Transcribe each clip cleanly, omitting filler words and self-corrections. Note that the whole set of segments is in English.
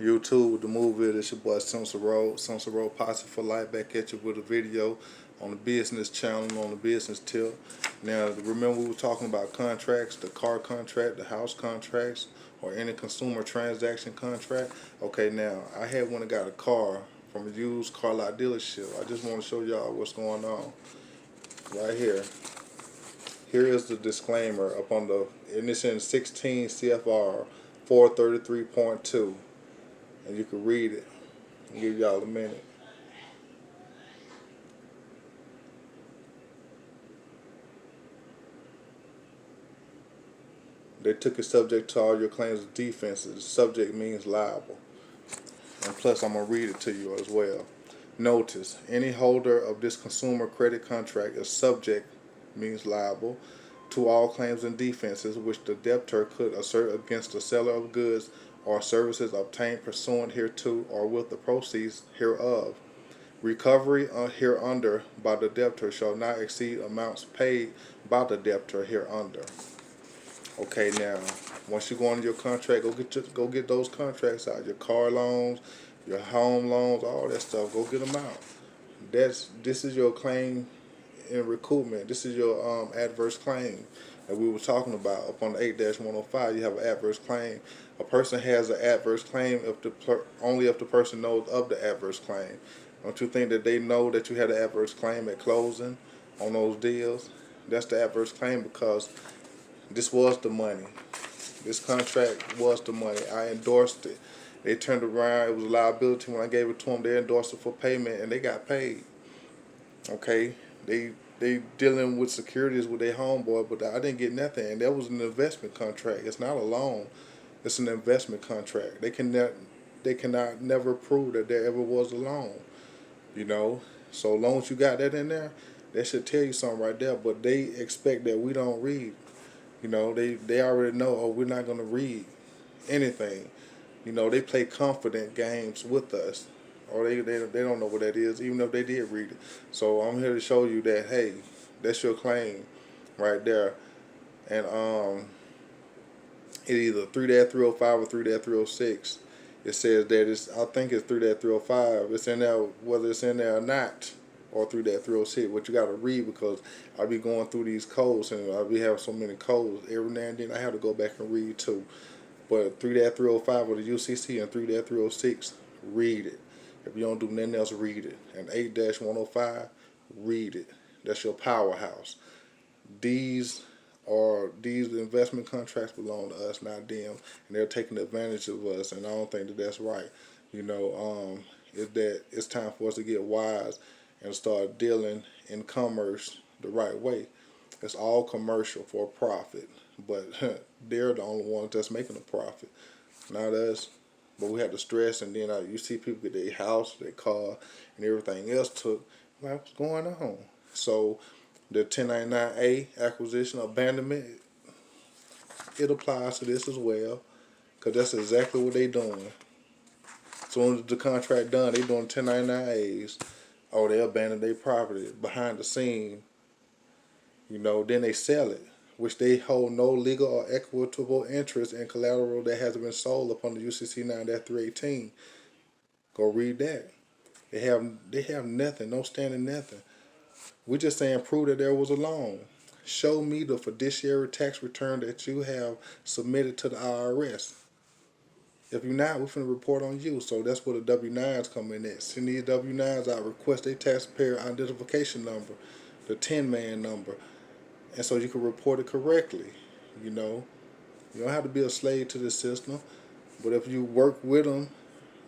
YouTube with the movie. It's your boy Simpson Road Posse for Life, back at you with a video on the business channel, on the business tip. Now, remember we were talking about contracts, the car contract, the house contracts, or any consumer transaction contract. Okay, now, I had one that got a car from a used car lot dealership. I just want to show y'all what's going on right here. Here is the disclaimer up on the, and it's in 16 CFR 433.2. And you can read it. I'll give y'all a minute. They took it subject to all your claims of defenses. The subject means liable. And plus, I'm going to read it to you as well. Notice, any holder of this consumer credit contract is subject, means liable, to all claims and defenses which the debtor could assert against the seller of goods or services obtained pursuant hereto or with the proceeds hereof. Recovery hereunder by the debtor shall not exceed amounts paid by the debtor hereunder. Okay, now once you go into your contract, go get those contracts out. Your car loans, your home loans, all that stuff. Go get them out. This is your claim in recoupment. This is your adverse claim that we were talking about up on the 8-105. You have an adverse claim. A person has an adverse claim only if the person knows of the adverse claim. Don't you think that they know that you had an adverse claim at closing on those deals? That's the adverse claim because this was the money. This contract was the money. I endorsed it. They turned around. It was a liability when I gave it to them. They endorsed it for payment, and they got paid. Okay, they dealing with securities with their homeboy, but I didn't get nothing. And that was an investment contract. It's not a loan. It's an investment contract. They cannot never prove that there ever was a loan. You know, so long as you got that in there, that should tell you something right there. But they expect that we don't read. You know, they already know, oh, we're not going to read anything. You know, they play confident games with us. Or they don't know what that is, even if they did read it. So I'm here to show you that, hey, that's your claim right there. And it either 3-305 or 3-306. It says that I think it's 3-305. It's in there, whether it's in there or not, or 3-306. What you got to read, because I'll be going through these codes, and I'll be having so many codes. Every now and then I have to go back and read too. But 3-305 or the UCC and 3-306, read it. If you don't do nothing else, read it. And 8-105, read it. That's your powerhouse. These investment contracts belong to us, not them, and they're taking advantage of us. And I don't think that that's right. You know, it's time for us to get wise and start dealing in commerce the right way. It's all commercial for a profit, but they're the only ones that's making a profit, not us. But we have to stress, and then you see people get their house, their car, and everything else took. Like, what's going on? So the 1099A acquisition, abandonment, it applies to this as well, because that's exactly what they're doing. So when the contract done, they doing 1099As, or they abandon their property behind the scene. You know, then they sell it, which they hold no legal or equitable interest in collateral that has been sold upon the UCC 9-318. Go read that. They have nothing, no standing nothing. We're just saying prove that there was a loan. Show me the fiduciary tax return that you have submitted to the IRS. If you're not, we're going to report on you. So that's where the W-9s come in at. Send these W-9s out, request a taxpayer identification number, the 10-man number, and so you can report it correctly. You know, you don't have to be a slave to the system, but if you work with them,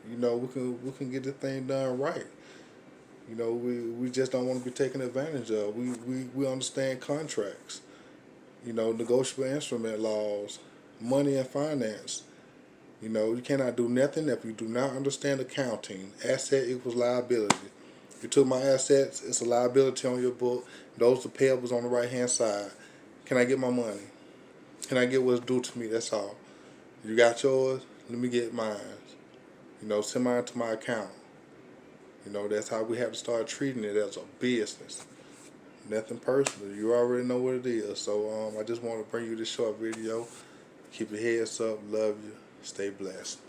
you know, we can get the thing done right. You know, we just don't want to be taken advantage of. We understand contracts, you know, negotiable instrument laws, money and finance. You know, you cannot do nothing if you do not understand accounting. Asset equals liability. You took my assets, it's a liability on your book. Those are payables on the right-hand side. Can I get my money? Can I get what's due to me? That's all. You got yours? Let me get mine. You know, send mine to my account. You know, that's how we have to start treating it as a business. Nothing personal. You already know what it is. So I just want to bring you this short video. Keep your heads up. Love you. Stay blessed.